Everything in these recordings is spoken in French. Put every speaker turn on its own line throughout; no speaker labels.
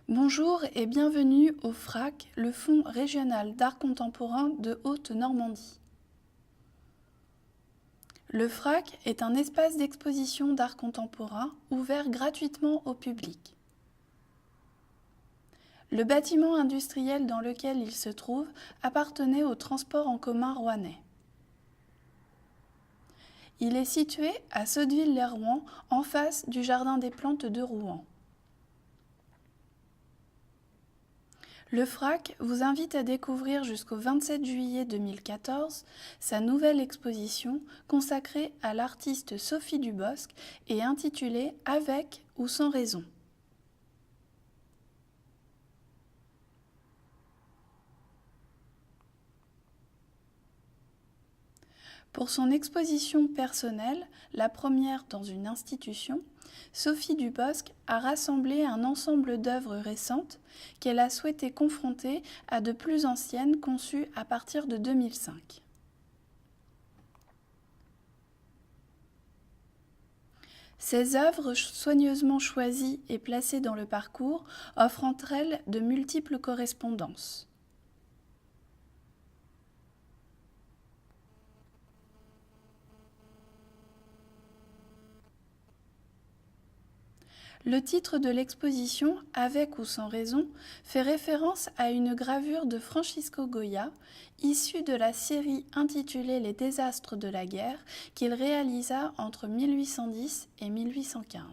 Bonjour et bienvenue au FRAC, le Fonds régional d'art contemporain de Haute-Normandie. Le FRAC est un espace d'exposition d'art contemporain ouvert gratuitement au public. Le bâtiment industriel dans lequel il se trouve appartenait au transport en commun rouennais. Il est situé à Sotteville-lès-Rouen, en face du Jardin des plantes de Rouen. Le FRAC vous invite à découvrir jusqu'au 27 juillet 2014 sa nouvelle exposition consacrée à l'artiste Sophie Dubosc et intitulée « Avec ou sans raison ». Pour son exposition personnelle, la première dans une institution, Sophie Dubosc a rassemblé un ensemble d'œuvres récentes qu'elle a souhaité confronter à de plus anciennes conçues à partir de 2005. Ces œuvres soigneusement choisies et placées dans le parcours offrent entre elles de multiples correspondances. Le titre de l'exposition, Avec ou sans raison, fait référence à une gravure de Francisco Goya, issue de la série intitulée Les désastres de la guerre, qu'il réalisa entre 1810 et 1815.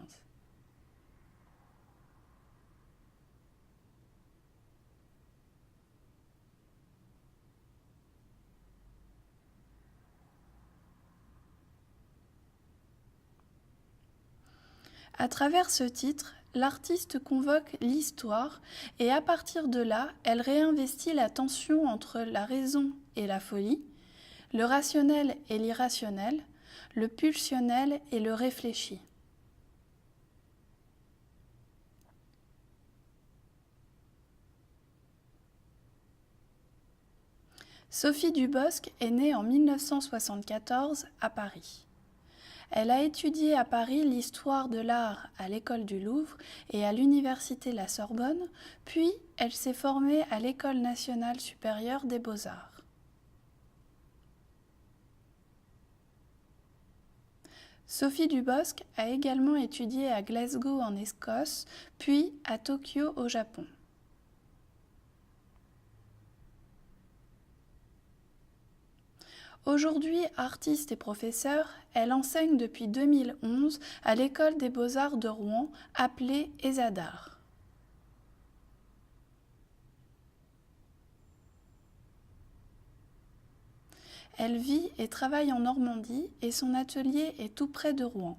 À travers ce titre, l'artiste convoque l'histoire et à partir de là, elle réinvestit la tension entre la raison et la folie, le rationnel et l'irrationnel, le pulsionnel et le réfléchi. Sophie Dubosc est née en 1974 à Paris. Elle a étudié à Paris l'histoire de l'art à l'École du Louvre et à l'Université La Sorbonne, puis elle s'est formée à l'École nationale supérieure des beaux-arts. Sophie Dubosc a également étudié à Glasgow en Écosse, puis à Tokyo au Japon. Aujourd'hui artiste et professeure, elle enseigne depuis 2011 à l'École des beaux-arts de Rouen, appelée ESADAR. Elle vit et travaille en Normandie et son atelier est tout près de Rouen.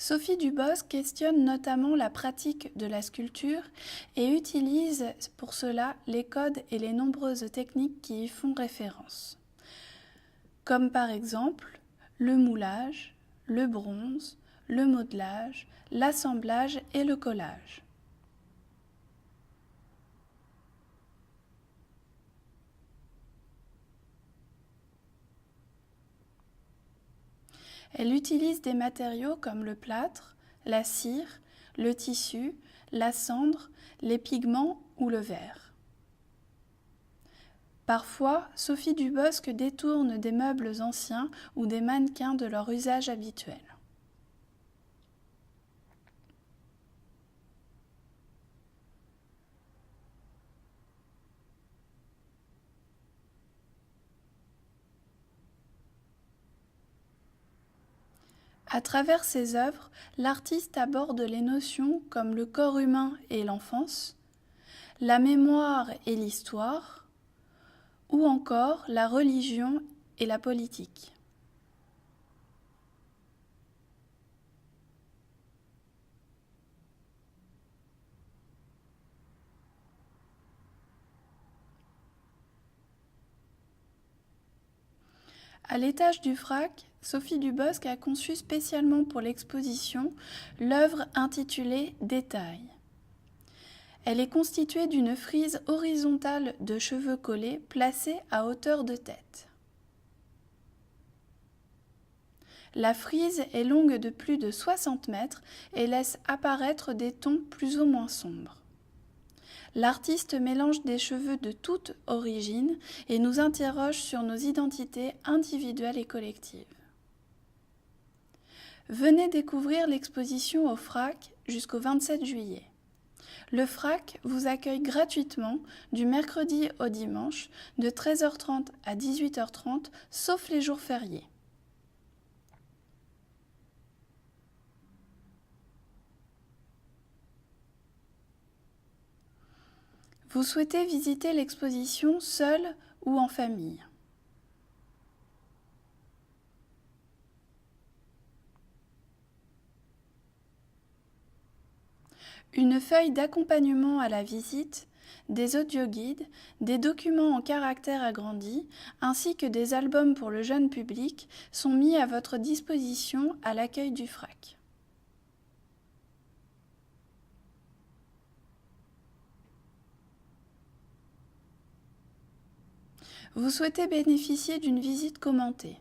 Sophie Dubosc questionne notamment la pratique de la sculpture et utilise pour cela les codes et les nombreuses techniques qui y font référence, comme par exemple le moulage, le bronze, le modelage, l'assemblage et le collage. Elle utilise des matériaux comme le plâtre, la cire, le tissu, la cendre, les pigments ou le verre. Parfois, Sophie Dubosc détourne des meubles anciens ou des mannequins de leur usage habituel. À travers ses œuvres, l'artiste aborde les notions comme le corps humain et l'enfance, la mémoire et l'histoire, ou encore la religion et la politique. À l'étage du FRAC, Sophie Dubosc a conçu spécialement pour l'exposition l'œuvre intitulée Détails. Elle est constituée d'une frise horizontale de cheveux collés placés à hauteur de tête. La frise est longue de plus de 60 mètres et laisse apparaître des tons plus ou moins sombres. L'artiste mélange des cheveux de toute origine et nous interroge sur nos identités individuelles et collectives. Venez découvrir l'exposition au FRAC jusqu'au 27 juillet. Le FRAC vous accueille gratuitement du mercredi au dimanche de 13h30 à 18h30, sauf les jours fériés. Vous souhaitez visiter l'exposition seul ou en famille? Une feuille d'accompagnement à la visite, des audioguides, des documents en caractères agrandis, ainsi que des albums pour le jeune public sont mis à votre disposition à l'accueil du FRAC. Vous souhaitez bénéficier d'une visite commentée.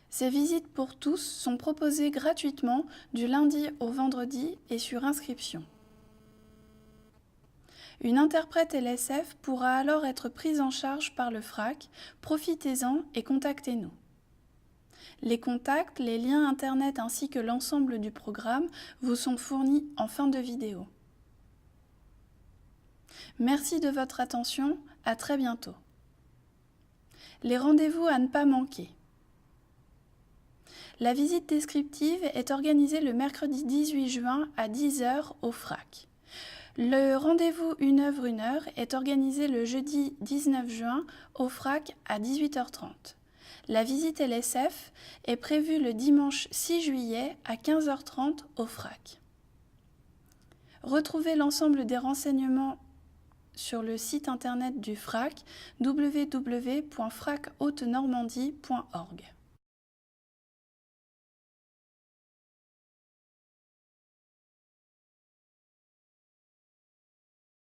Ces visites pour tous sont proposées gratuitement du lundi au vendredi et sur inscription. Une interprète LSF pourra alors être prise en charge par le FRAC. Profitez-en et contactez-nous. Les contacts, les liens internet ainsi que l'ensemble du programme vous sont fournis en fin de vidéo. Merci de votre attention, à très bientôt. Les rendez-vous à ne pas manquer. La visite descriptive est organisée le mercredi 18 juin à 10h au FRAC. Le rendez-vous Une œuvre, une heure est organisé le jeudi 19 juin au FRAC à 18h30. La visite LSF est prévue le dimanche 6 juillet à 15h30 au FRAC. Retrouvez l'ensemble des renseignements sur le site internet du FRAC www.frachaute-normandie.org.